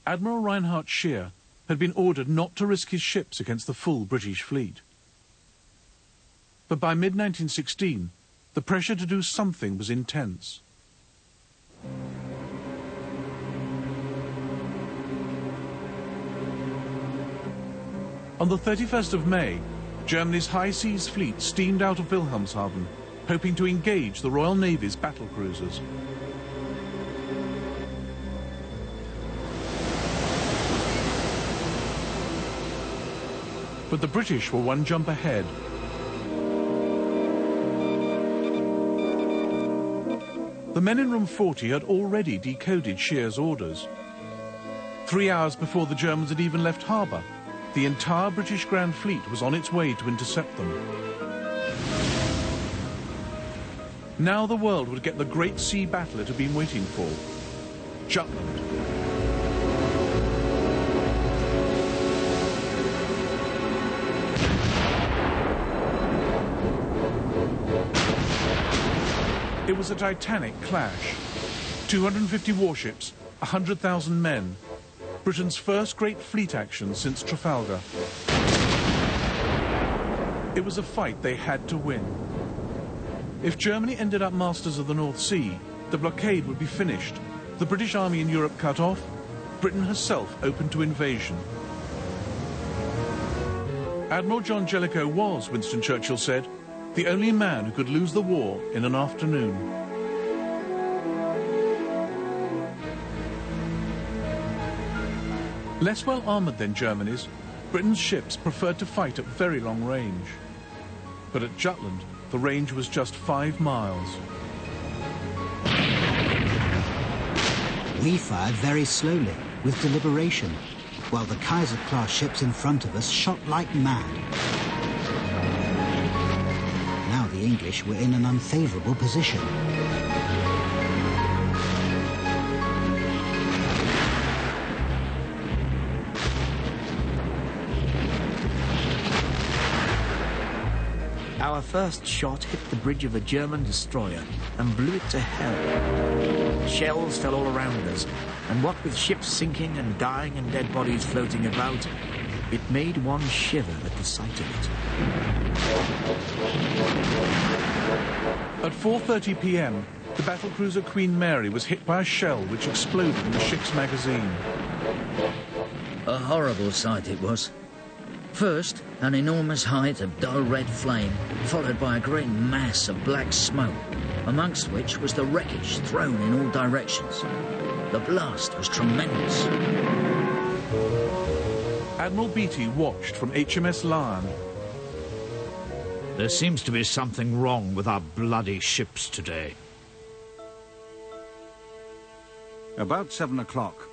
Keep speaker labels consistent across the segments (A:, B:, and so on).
A: Admiral Reinhard Scheer had been ordered not to risk his ships against the full British fleet. But by mid-1916, the pressure to do something was intense. On the 31st of May, Germany's high seas fleet steamed out of Wilhelmshaven, hoping to engage the Royal Navy's battle cruisers. But the British were one jump ahead. The men in room 40 had already decoded Scheer's orders. 3 hours before the Germans had even left harbour, the entire British Grand Fleet was on its way to intercept them. Now the world would get the great sea battle it had been waiting for, Jutland. It was a titanic clash. 250 warships, 100,000 men. Britain's first great fleet action since Trafalgar. It was a fight they had to win. If Germany ended up masters of the North Sea, the blockade would be finished, the British army in Europe cut off, Britain herself open to invasion. Admiral John Jellicoe was, Winston Churchill said, the only man who could lose the war in an afternoon. Less well armoured than Germany's, Britain's ships preferred to fight at very long range. But at Jutland, the range was just 5 miles.
B: We fired very slowly, with deliberation, while the Kaiser-class ships in front of us shot like mad. Now the English were in an unfavourable position.
C: Our first shot hit the bridge of a German destroyer and blew it to hell. Shells fell all around us, and what with ships sinking and dying and dead bodies floating about, it made one shiver at the sight of it.
A: At 4:30 p.m, the battlecruiser Queen Mary was hit by a shell which exploded in the ship's magazine.
D: A horrible sight it was. First, an enormous height of dull red flame, followed by a great mass of black smoke, amongst which was the wreckage thrown in all directions. The blast was tremendous.
A: Admiral Beatty watched from HMS Lion.
E: There seems to be something wrong with our bloody ships today.
F: About 7 o'clock,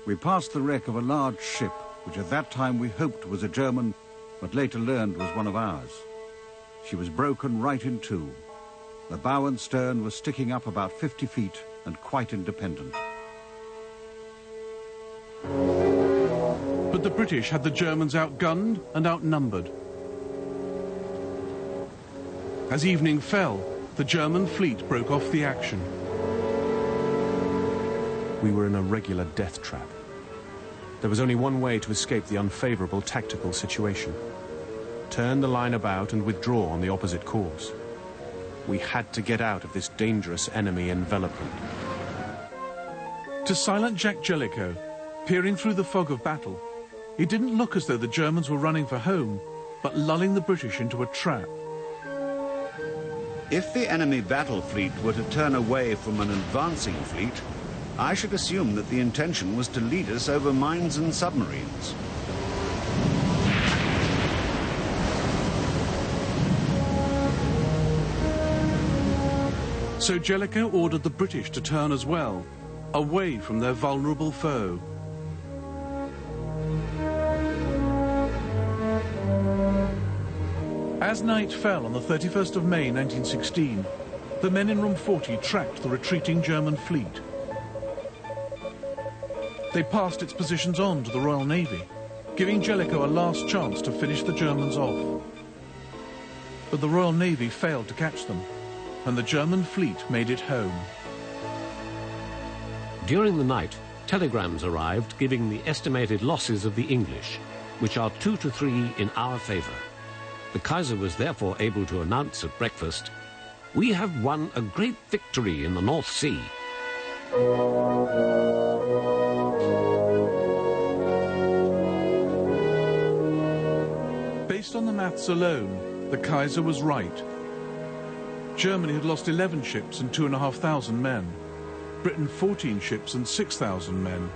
F: we passed the wreck of a large ship, which at that time we hoped was a German, but later learned was one of ours. She was broken right in two. The bow and stern were sticking up about 50 feet and quite independent.
A: But the British had the Germans outgunned and outnumbered. As evening fell, the German fleet broke off the action.
G: We were in a regular death trap. There was only one way to escape the unfavourable tactical situation. Turn the line about and withdraw on the opposite course. We had to get out of this dangerous enemy envelopment.
A: To silent Jack Jellicoe, peering through the fog of battle, it didn't look as though the Germans were running for home, but lulling the British into a trap.
H: If the enemy battle fleet were to turn away from an advancing fleet, I should assume that the intention was to lead us over mines and submarines.
A: So Jellicoe ordered the British to turn as well, away from their vulnerable foe. As night fell on the 31st of May 1916, the men in room 40 tracked the retreating German fleet. They passed its positions on to the Royal Navy, giving Jellicoe a last chance to finish the Germans off. But the Royal Navy failed to catch them, and the German fleet made it home.
I: During the night, telegrams arrived giving the estimated losses of the English, which are 2 to 3 in our favor. The Kaiser was therefore able to announce at breakfast, "We have won a great victory in the North Sea."
A: Based on the maths alone, the Kaiser was right. Germany had lost 11 ships and 2,500 men. Britain 14 ships and 6,000 men.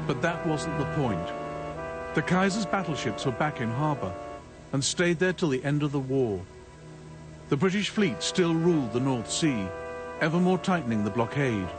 A: But that wasn't the point. The Kaiser's battleships were back in harbour and stayed there till the end of the war. The British fleet still ruled the North Sea, ever more tightening the blockade.